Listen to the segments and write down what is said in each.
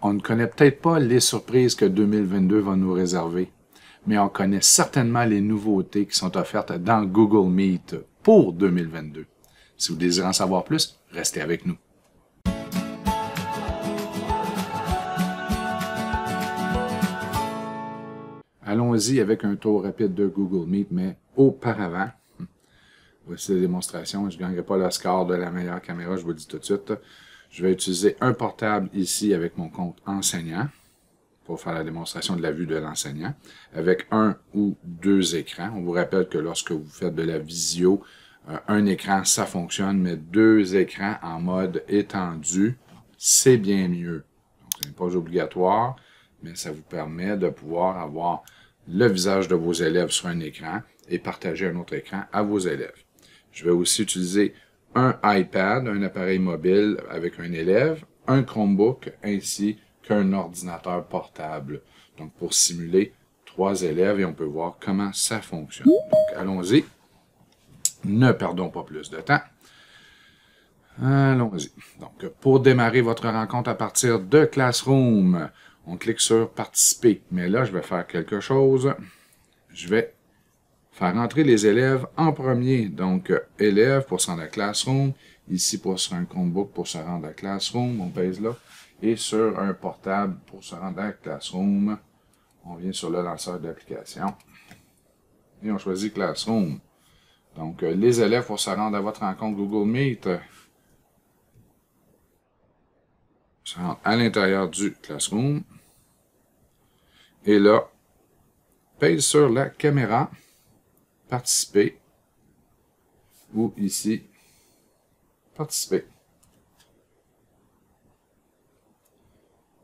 On ne connaît peut-être pas les surprises que 2022 va nous réserver, mais on connaît certainement les nouveautés qui sont offertes dans Google Meet pour 2022. Si vous désirez en savoir plus, restez avec nous. Allons-y avec un tour rapide de Google Meet, mais auparavant, voici la démonstration. Je ne gagnerai pas le score de la meilleure caméra, je vous le dis tout de suite. Je vais utiliser un portable ici avec mon compte enseignant pour faire la démonstration de la vue de l'enseignant, avec un ou deux écrans. On vous rappelle que lorsque vous faites de la visio, un écran, ça fonctionne, mais deux écrans en mode étendu, c'est bien mieux. Donc, ce n'est pas obligatoire, mais ça vous permet de pouvoir avoir le visage de vos élèves sur un écran et partager un autre écran à vos élèves. Je vais aussi utiliser un iPad, un appareil mobile avec un élève, un Chromebook ainsi qu'un ordinateur portable. Donc, pour simuler 3 élèves et on peut voir comment ça fonctionne. Donc, allons-y. Ne perdons pas plus de temps. Allons-y. Donc, pour démarrer votre rencontre à partir de Classroom, on clique sur « Participer ». Mais là, je vais faire quelque chose. Je vais faire entrer les élèves en premier. Donc, élèves pour se rendre à Classroom. Ici, pour sur un Chromebook pour se rendre à Classroom. On pèse là. Et sur un portable pour se rendre à Classroom. On vient sur le lanceur d'application. Et on choisit Classroom. Donc, les élèves pour se rendre à votre rencontre Google Meet se rendent à l'intérieur du Classroom. Et là, pèse sur la caméra. Participer, ou ici, participer.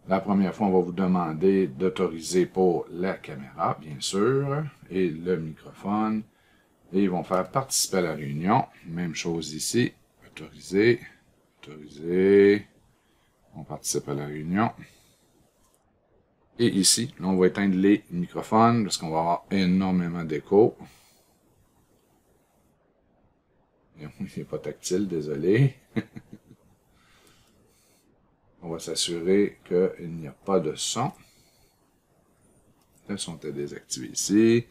La première fois, on va vous demander d'autoriser pour la caméra, bien sûr, et le microphone. Et ils vont faire participer à la réunion. Même chose ici, autoriser, autoriser. On participe à la réunion. Et ici, là, on va éteindre les microphones parce qu'on va avoir énormément d'écho. Il n'est pas tactile, désolé. On va s'assurer qu'il n'y a pas de son. Le son est désactivé ici.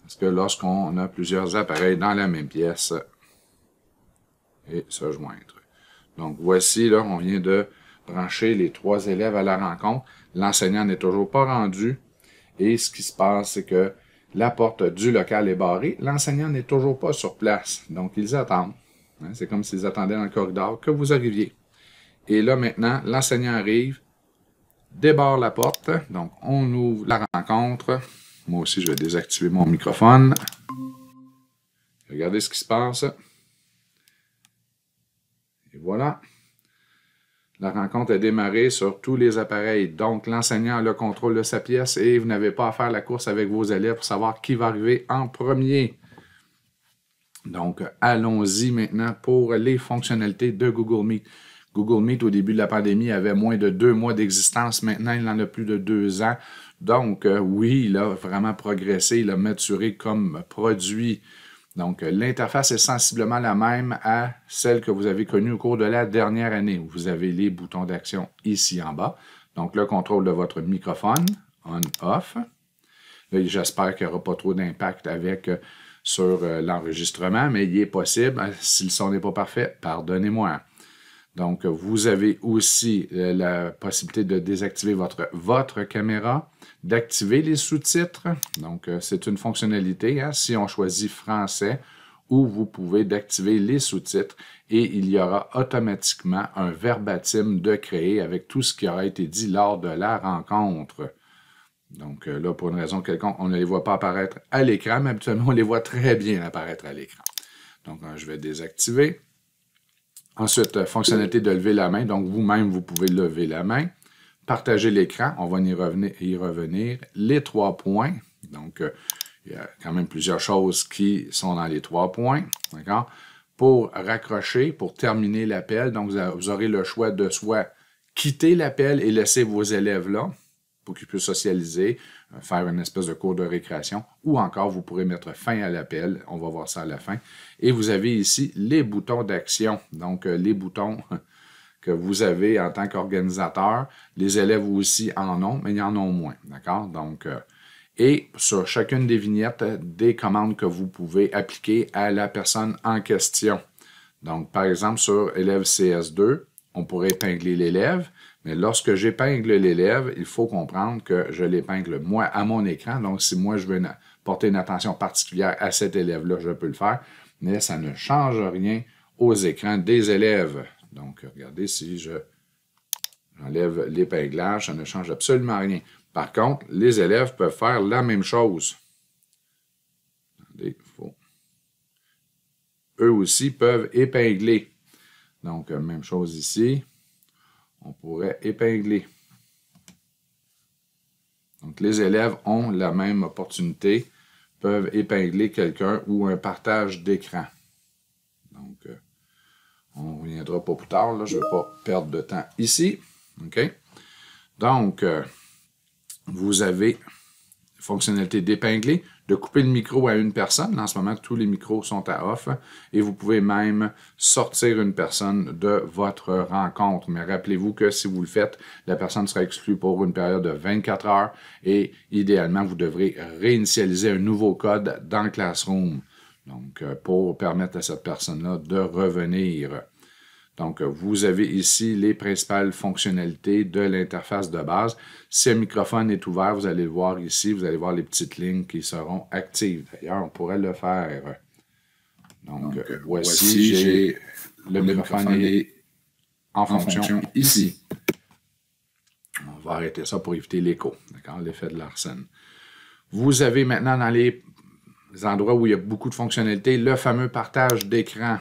Parce que lorsqu'on a plusieurs appareils dans la même pièce, et se joindre. Donc voici, là, on vient de brancher les 3 élèves à la rencontre. L'enseignant n'est toujours pas rendu. Et ce qui se passe, c'est que la porte du local est barrée. L'enseignant n'est toujours pas sur place. Donc, ils attendent. C'est comme s'ils attendaient dans le corridor que vous arriviez. Et là, maintenant, l'enseignant arrive, débarre la porte. Donc, on ouvre la rencontre. Moi aussi, je vais désactiver mon microphone. Regardez ce qui se passe. Et voilà. La rencontre est démarrée sur tous les appareils. Donc, l'enseignant a le contrôle de sa pièce et vous n'avez pas à faire la course avec vos élèves pour savoir qui va arriver en premier. Donc, allons-y maintenant pour les fonctionnalités de Google Meet. Google Meet, au début de la pandémie, avait moins de 2 mois d'existence. Maintenant, il en a plus de 2 ans. Donc, oui, il a vraiment progressé, il a maturé comme produit. Donc, l'interface est sensiblement la même à celle que vous avez connue au cours de la dernière année. Vous avez les boutons d'action ici en bas. Donc, le contrôle de votre microphone, on-off. Là, j'espère qu'il n'y aura pas trop d'impact sur l'enregistrement, mais il est possible. Si le son n'est pas parfait, pardonnez-moi. Donc, vous avez aussi la possibilité de désactiver votre caméra, d'activer les sous-titres. Donc, c'est une fonctionnalité, hein, si on choisit français, où vous pouvez d'activer les sous-titres et il y aura automatiquement un verbatim de créer avec tout ce qui aura été dit lors de la rencontre. Donc, là, pour une raison quelconque, on ne les voit pas apparaître à l'écran, mais habituellement, on les voit très bien apparaître à l'écran. Donc, je vais désactiver. Ensuite, fonctionnalité de lever la main. Donc, vous-même, vous pouvez lever la main. Partager l'écran. On va y revenir. Les 3 points. Donc, il y a quand même plusieurs choses qui sont dans les 3 points. D'accord? Pour raccrocher, pour terminer l'appel, donc vous aurez le choix de soit quitter l'appel et laisser vos élèves là pour qu'ils puissent socialiser, faire une espèce de cours de récréation, ou encore vous pourrez mettre fin à l'appel, on va voir ça à la fin. Et vous avez ici les boutons d'action, donc les boutons que vous avez en tant qu'organisateur. Les élèves aussi en ont, mais ils en ont moins. D'accord? Donc, et sur chacune des vignettes, des commandes que vous pouvez appliquer à la personne en question. Donc, par exemple, sur élève CS2, on pourrait épingler l'élève, mais lorsque j'épingle l'élève, il faut comprendre que je l'épingle moi à mon écran. Donc, si moi je veux porter une attention particulière à cet élève-là, je peux le faire, mais ça ne change rien aux écrans des élèves. Donc, regardez, si j'enlève l'épinglage, ça ne change absolument rien. Par contre, les élèves peuvent faire la même chose. Attendez, eux aussi peuvent épingler. Donc, même chose ici. On pourrait épingler. Donc, les élèves ont la même opportunité, peuvent épingler quelqu'un ou un partage d'écran. Donc, on reviendra pas plus tard. Là, je ne vais pas perdre de temps ici. OK? Donc, vous avez la fonctionnalité d'épingler, de couper le micro à une personne. En ce moment, tous les micros sont à off. Et vous pouvez même sortir une personne de votre rencontre. Mais rappelez-vous que si vous le faites, la personne sera exclue pour une période de 24 heures. Et idéalement, vous devrez réinitialiser un nouveau code dans Classroom. Donc, pour permettre à cette personne-là de revenir. Donc, vous avez ici les principales fonctionnalités de l'interface de base. Si un microphone est ouvert, vous allez le voir ici, vous allez voir les petites lignes qui seront actives. D'ailleurs, on pourrait le faire. Donc voici, j'ai le microphone est en fonction ici. On va arrêter ça pour éviter l'écho, d'accord, l'effet de Larsen. Vous avez maintenant dans les endroits où il y a beaucoup de fonctionnalités, le fameux partage d'écran.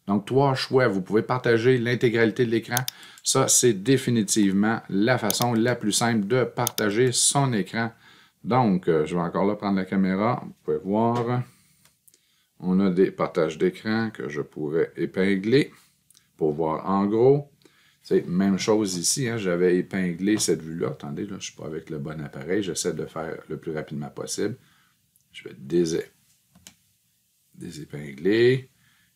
Donc, 3 choix. Vous pouvez partager l'intégralité de l'écran. Ça, c'est définitivement la façon la plus simple de partager son écran. Donc, je vais encore là prendre la caméra. Vous pouvez voir. On a des partages d'écran que je pourrais épingler pour voir en gros. C'est même chose ici. Hein, j'avais épinglé cette vue-là. Attendez, là, je ne suis pas avec le bon appareil. J'essaie de faire le plus rapidement possible. Je vais désépingler.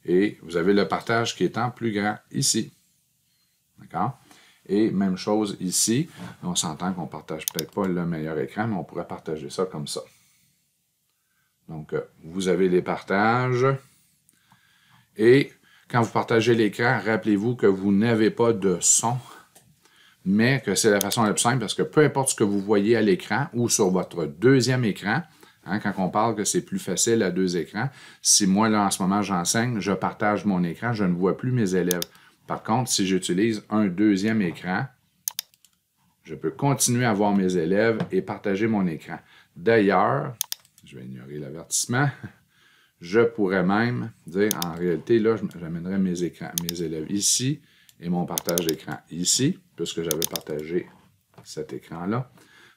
Et vous avez le partage qui est en plus grand ici. D'accord? Et même chose ici. On s'entend qu'on ne partage peut-être pas le meilleur écran, mais on pourrait partager ça comme ça. Donc, vous avez les partages. Et quand vous partagez l'écran, rappelez-vous que vous n'avez pas de son, mais que c'est la façon la plus simple parce que peu importe ce que vous voyez à l'écran ou sur votre deuxième écran, hein, quand on parle que c'est plus facile à 2 écrans, si moi, là, en ce moment, j'enseigne, je partage mon écran, je ne vois plus mes élèves. Par contre, si j'utilise un deuxième écran, je peux continuer à voir mes élèves et partager mon écran. D'ailleurs, je vais ignorer l'avertissement, je pourrais même dire, en réalité, là, j'amènerais mes élèves ici et mon partage d'écran ici, puisque j'avais partagé cet écran-là.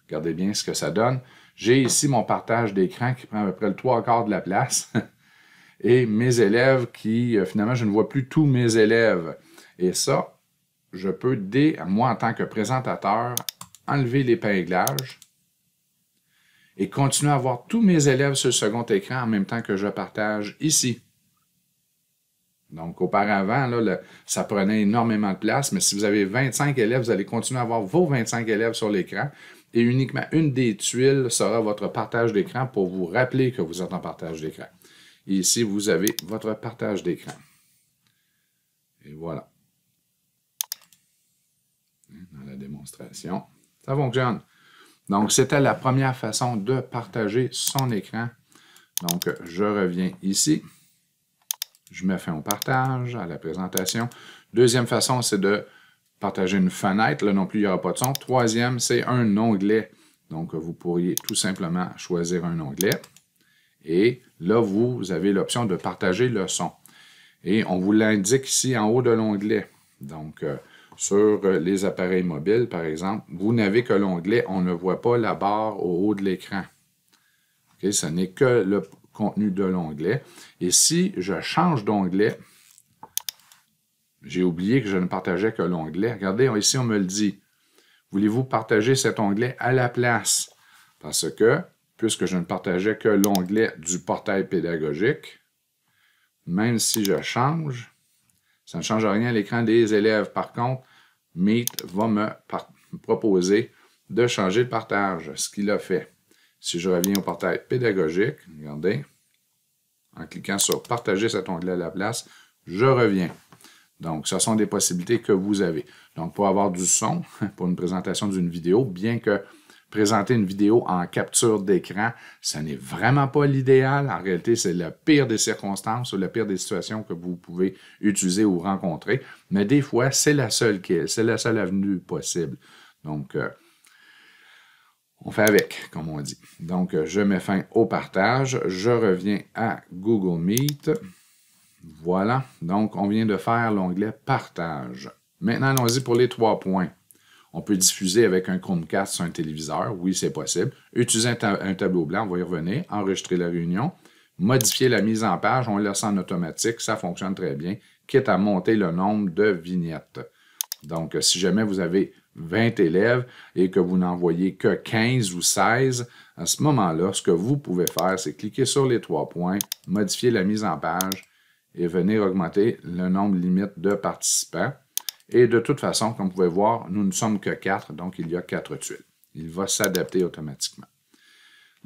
Regardez bien ce que ça donne. J'ai ici mon partage d'écran qui prend à peu près le 3/4 de la place. Et mes élèves qui, finalement, je ne vois plus tous mes élèves. Et ça, je peux, moi, en tant que présentateur, enlever l'épinglage et continuer à voir tous mes élèves sur le second écran en même temps que je partage ici. Donc, auparavant, là, ça prenait énormément de place, mais si vous avez 25 élèves, vous allez continuer à avoir vos 25 élèves sur l'écran et uniquement une des tuiles sera votre partage d'écran pour vous rappeler que vous êtes en partage d'écran. Et ici, vous avez votre partage d'écran. Et voilà. Dans la démonstration, ça fonctionne. Donc, c'était la première façon de partager son écran. Donc, je reviens ici. Je mets fin au partage, à la présentation. Deuxième façon, c'est de partager une fenêtre. Là non plus, il n'y aura pas de son. Troisième, c'est un onglet. Donc, vous pourriez tout simplement choisir un onglet. Et là, vous avez l'option de partager le son. Et on vous l'indique ici en haut de l'onglet. Donc, sur les appareils mobiles, par exemple, vous n'avez que l'onglet. On ne voit pas la barre au haut de l'écran. Okay? Ce n'est que le contenu de l'onglet. Et si je change d'onglet, j'ai oublié que je ne partageais que l'onglet. Regardez, ici, on me le dit. Voulez-vous partager cet onglet à la place? Parce que, puisque je ne partageais que l'onglet du portail pédagogique, même si je change, Ça ne change rien à l'écran des élèves. Par contre, Meet va me proposer de changer le partage, ce qu'il a fait. Si je reviens au portail pédagogique, regardez, en cliquant sur « Partager » cet onglet à la place, je reviens. Donc, ce sont des possibilités que vous avez. Donc, pour avoir du son, pour une présentation d'une vidéo, bien que présenter une vidéo en capture d'écran, ce n'est vraiment pas l'idéal. En réalité, c'est la pire des circonstances ou la pire des situations que vous pouvez utiliser ou rencontrer. Mais des fois, c'est la seule avenue possible. Donc, on fait avec, comme on dit. Donc, je mets fin au partage. Je reviens à Google Meet. Voilà. Donc, on vient de faire l'onglet « Partage ». Maintenant, allons-y pour les 3 points. On peut diffuser avec un Chromecast sur un téléviseur. Oui, c'est possible. Utiliser un tableau blanc, on va y revenir. Enregistrer la réunion. Modifier la mise en page, on le laisse en automatique. Ça fonctionne très bien. Quitte à monter le nombre de vignettes. Donc, si jamais vous avez 20 élèves et que vous n'envoyez que 15 ou 16, à ce moment-là, ce que vous pouvez faire, c'est cliquer sur les 3 points, modifier la mise en page et venir augmenter le nombre limite de participants. Et de toute façon, comme vous pouvez voir, nous ne sommes que 4, donc il y a 4 tuiles. Il va s'adapter automatiquement.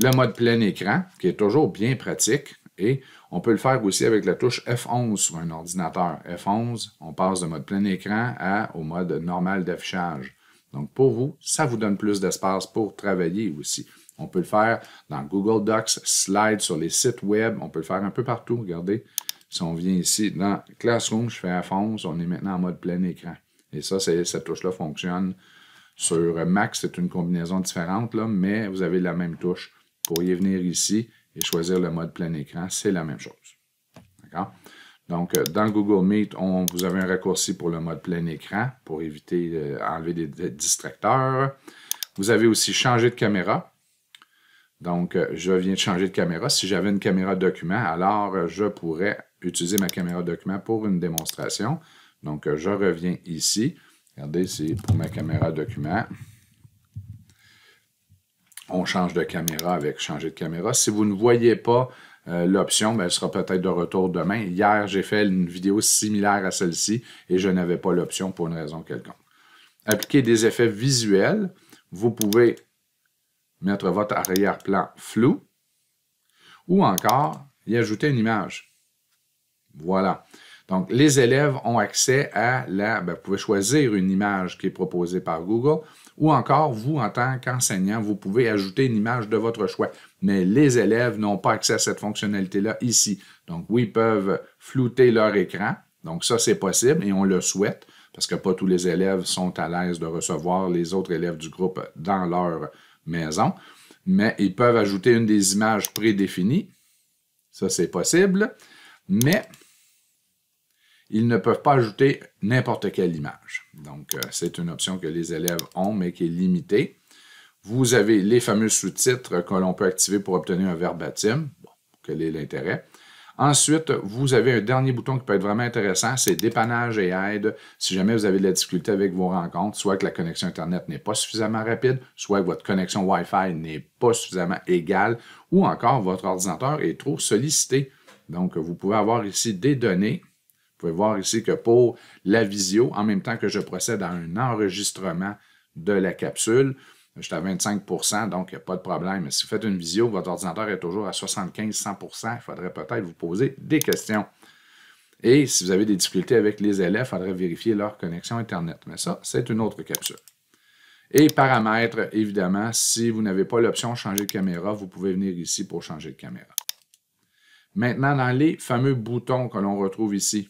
Le mode plein écran, qui est toujours bien pratique, et on peut le faire aussi avec la touche F11 sur un ordinateur. F11, on passe de mode plein écran au mode normal d'affichage. Donc pour vous, ça vous donne plus d'espace pour travailler aussi. On peut le faire dans Google Docs, Slides, sur les sites web, on peut le faire un peu partout, regardez. Si on vient ici dans Classroom, je fais F11, on est maintenant en mode plein écran. Et ça, cette touche-là fonctionne sur Mac, c'est une combinaison différente, là, mais vous avez la même touche. Vous pourriez venir ici et choisir le mode plein écran, c'est la même chose. D'accord? Donc, dans Google Meet, vous avez un raccourci pour le mode plein écran pour éviter enlever des distracteurs. Vous avez aussi changé de caméra. Donc, je viens de changer de caméra. Si j'avais une caméra document, alors je pourrais utiliser ma caméra document pour une démonstration. Donc, je reviens ici. Regardez, c'est pour ma caméra document. On change de caméra avec changer de caméra. Si vous ne voyez pas l'option, elle sera peut-être de retour demain. Hier, j'ai fait une vidéo similaire à celle-ci et je n'avais pas l'option pour une raison quelconque. Appliquer des effets visuels. Vous pouvez mettre votre arrière-plan flou ou encore y ajouter une image. Voilà. Donc, les élèves ont accès à vous pouvez choisir une image qui est proposée par Google ou encore, vous, en tant qu'enseignant, vous pouvez ajouter une image de votre choix. Mais les élèves n'ont pas accès à cette fonctionnalité-là ici. Donc, oui, ils peuvent flouter leur écran. Donc, ça, c'est possible et on le souhaite parce que pas tous les élèves sont à l'aise de recevoir les autres élèves du groupe dans leur maison. Mais ils peuvent ajouter une des images prédéfinies. Ça, c'est possible. Mais ils ne peuvent pas ajouter n'importe quelle image. Donc, c'est une option que les élèves ont, mais qui est limitée. Vous avez les fameux sous-titres que l'on peut activer pour obtenir un verbatim. Bon, quel est l'intérêt? Ensuite, vous avez un dernier bouton qui peut être vraiment intéressant, c'est dépannage et aide. Si jamais vous avez de la difficulté avec vos rencontres, soit que la connexion Internet n'est pas suffisamment rapide, soit que votre connexion Wi-Fi n'est pas suffisamment égale, ou encore votre ordinateur est trop sollicité. Donc, vous pouvez avoir ici des données. Vous pouvez voir ici que pour la visio, en même temps que je procède à un enregistrement de la capsule, je suis à 25 %, donc il n'y a pas de problème. Si vous faites une visio, votre ordinateur est toujours à 75-100 %, il faudrait peut-être vous poser des questions. Et si vous avez des difficultés avec les élèves, il faudrait vérifier leur connexion Internet. Mais ça, c'est une autre capsule. Et paramètres, évidemment, si vous n'avez pas l'option changer de caméra, vous pouvez venir ici pour changer de caméra. Maintenant, dans les fameux boutons que l'on retrouve ici,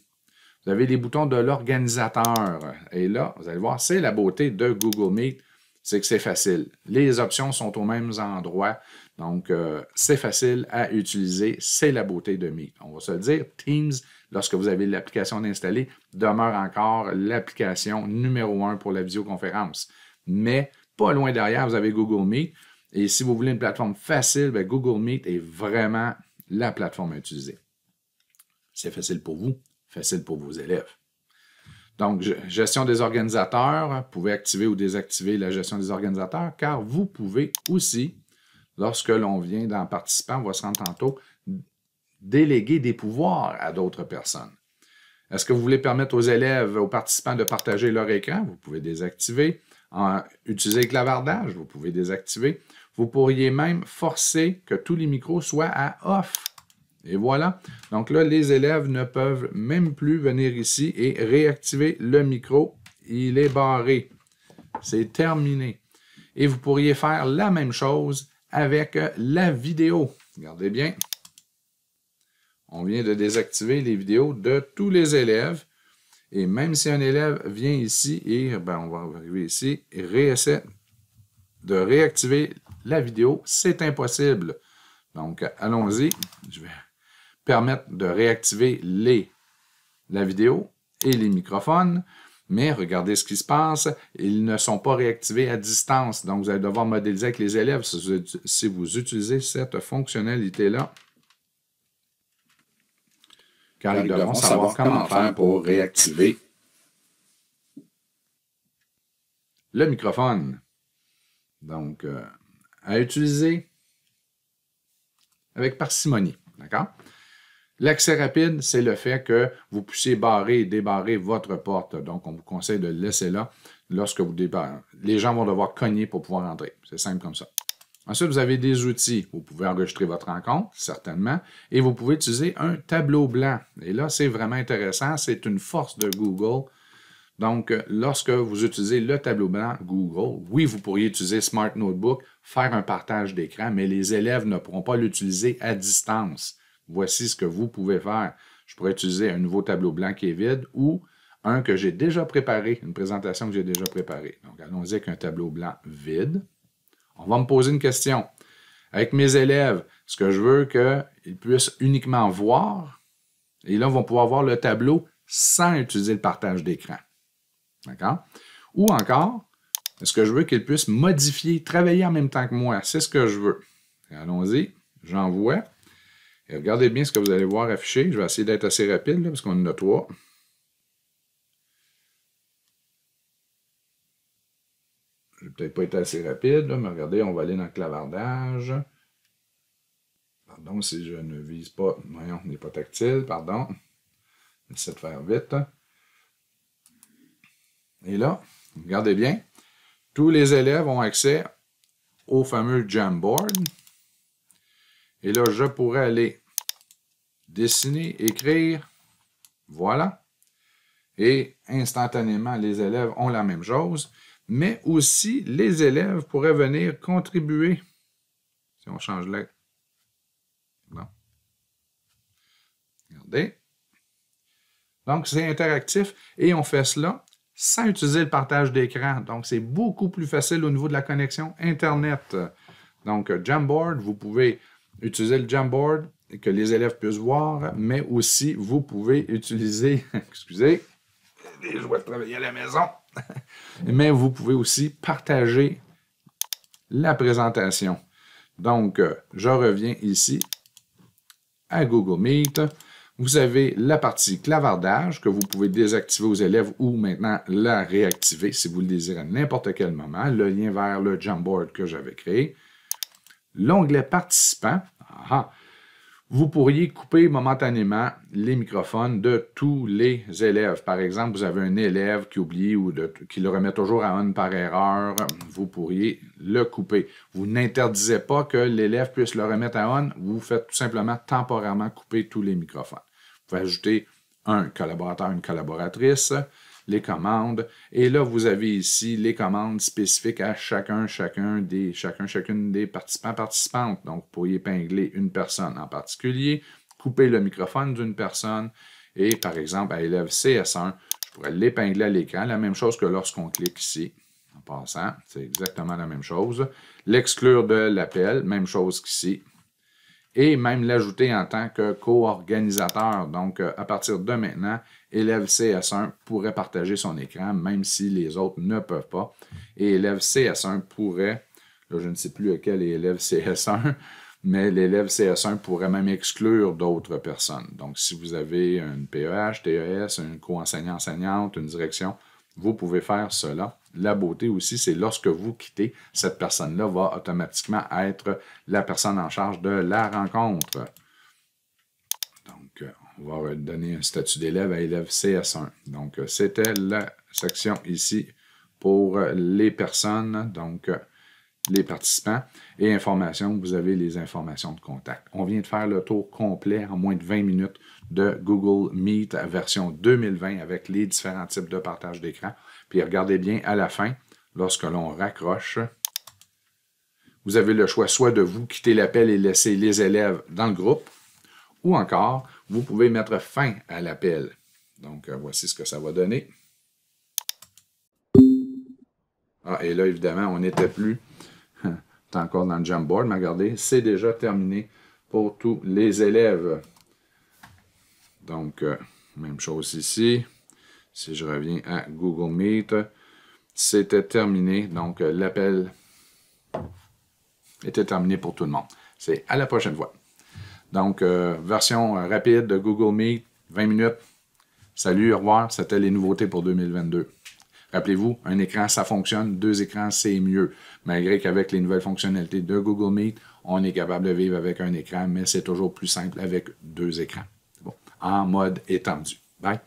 vous avez les boutons de l'organisateur. Et là, vous allez voir, c'est la beauté de Google Meet, c'est que c'est facile. Les options sont aux mêmes endroits, donc c'est facile à utiliser. C'est la beauté de Meet. On va se le dire, Teams, lorsque vous avez l'application installée, demeure encore l'application numéro 1 pour la visioconférence. Mais pas loin derrière, vous avez Google Meet. Et si vous voulez une plateforme facile, Google Meet est vraiment la plateforme à utiliser. C'est facile pour vous. Facile pour vos élèves. Donc, gestion des organisateurs, vous pouvez activer ou désactiver la gestion des organisateurs, car vous pouvez aussi, lorsque l'on vient dans participant, on va se rendre tantôt, déléguer des pouvoirs à d'autres personnes. Est-ce que vous voulez permettre aux élèves, aux participants de partager leur écran? Vous pouvez désactiver. Utiliser le clavardage, vous pouvez désactiver. Vous pourriez même forcer que tous les micros soient à off. Et voilà. Donc là, les élèves ne peuvent même plus venir ici et réactiver le micro. Il est barré. C'est terminé. Et vous pourriez faire la même chose avec la vidéo. Regardez bien. On vient de désactiver les vidéos de tous les élèves. Et même si un élève vient ici et, on va arriver ici, et réessaie de réactiver la vidéo, c'est impossible. Donc, allons-y. Je vais permettre de réactiver la vidéo et les microphones. Mais regardez ce qui se passe. Ils ne sont pas réactivés à distance. Donc, vous allez devoir modéliser avec les élèves si vous utilisez cette fonctionnalité-là. Car ils devront savoir comment faire pour réactiver le microphone. Donc, à utiliser avec parcimonie. D'accord? L'accès rapide, c'est le fait que vous puissiez barrer et débarrer votre porte. Donc, on vous conseille de le laisser là lorsque vous débarrez. Les gens vont devoir cogner pour pouvoir entrer. C'est simple comme ça. Ensuite, vous avez des outils. Vous pouvez enregistrer votre rencontre, certainement, et vous pouvez utiliser un tableau blanc. Et là, c'est vraiment intéressant. C'est une force de Google. Donc, lorsque vous utilisez le tableau blanc Google, oui, vous pourriez utiliser Smart Notebook, faire un partage d'écran, mais les élèves ne pourront pas l'utiliser à distance. Voici ce que vous pouvez faire. Je pourrais utiliser un nouveau tableau blanc qui est vide ou un que j'ai déjà préparé, une présentation que j'ai déjà préparée. Donc, allons-y avec un tableau blanc vide. On va me poser une question. Avec mes élèves, est-ce que je veux qu'ils puissent uniquement voir? Et là, ils vont pouvoir voir le tableau sans utiliser le partage d'écran. D'accord? Ou encore, est-ce que je veux qu'ils puissent modifier, travailler en même temps que moi? C'est ce que je veux. Allons-y, j'envoie. Et regardez bien ce que vous allez voir affiché. Je vais essayer d'être assez rapide, là, parce qu'on en a 3. Je vais peut-être pas être assez rapide, là, mais regardez, on va aller dans le clavardage. Pardon, si je ne vise pas. Voyons, on n'est pas tactile, pardon. J'essaie de faire vite. Et là, regardez bien, tous les élèves ont accès au fameux Jamboard. Et là, je pourrais aller dessiner, écrire. Voilà. Et instantanément, les élèves ont la même chose. Mais aussi, les élèves pourraient venir contribuer. Si on change là. Bon. Regardez. Donc, c'est interactif et on fait cela sans utiliser le partage d'écran. Donc, c'est beaucoup plus facile au niveau de la connexion Internet. Donc, Jamboard, vous pouvez utiliser le Jamboard et que les élèves puissent voir, mais aussi, vous pouvez utiliser, excusez, les joies de travailler à la maison, mais vous pouvez aussi partager la présentation. Donc, je reviens ici à Google Meet. Vous avez la partie clavardage que vous pouvez désactiver aux élèves ou maintenant la réactiver si vous le désirez à n'importe quel moment. Le lien vers le Jamboard que j'avais créé. L'onglet participants. Vous pourriez couper momentanément les microphones de tous les élèves. Par exemple, vous avez un élève qui oublie ou qui le remet toujours à on par erreur. Vous pourriez le couper. Vous n'interdisez pas que l'élève puisse le remettre à on. Vous faites tout simplement temporairement couper tous les microphones. Vous pouvez ajouter un collaborateur, une collaboratrice, les commandes. Et là, vous avez ici les commandes spécifiques à chacune des participants-participantes. Donc, vous pourriez épingler une personne en particulier, couper le microphone d'une personne et, par exemple, à élève CS1, je pourrais l'épingler à l'écran. La même chose que lorsqu'on clique ici. En passant, c'est exactement la même chose. L'exclure de l'appel, même chose qu'ici. Et même l'ajouter en tant que co-organisateur. Donc, à partir de maintenant, élève CS1 pourrait partager son écran, même si les autres ne peuvent pas. Et élève CS1 pourrait, là je ne sais plus lequel est élève CS1, mais l'élève CS1 pourrait même exclure d'autres personnes. Donc, si vous avez une PEH, TES, un co-enseignant-enseignante, une direction, vous pouvez faire cela. La beauté aussi, c'est lorsque vous quittez, cette personne-là va automatiquement être la personne en charge de la rencontre. Donc, On va donner un statut d'élève à élève CS1. Donc, c'était la section ici pour les personnes, donc les participants. Et informations, vous avez les informations de contact. On vient de faire le tour complet en moins de 20 minutes de Google Meet version 2020 avec les différents types de partage d'écran. Puis regardez bien à la fin, lorsque l'on raccroche, vous avez le choix soit de vous quitter l'appel et laisser les élèves dans le groupe, ou encore, vous pouvez mettre fin à l'appel. Donc, voici ce que ça va donner. Ah, et là, évidemment, on n'était plus encore dans le Jamboard, mais regardez, c'est déjà terminé pour tous les élèves. Donc, même chose ici. Si je reviens à Google Meet, c'était terminé. Donc, l'appel était terminé pour tout le monde. C'est à la prochaine fois. Donc, version rapide de Google Meet, 20 minutes. Salut, au revoir. C'était les nouveautés pour 2022. Rappelez-vous, un écran, ça fonctionne. 2 écrans, c'est mieux. Malgré qu'avec les nouvelles fonctionnalités de Google Meet, on est capable de vivre avec un écran, mais c'est toujours plus simple avec 2 écrans. Bon, en mode étendu. Bye.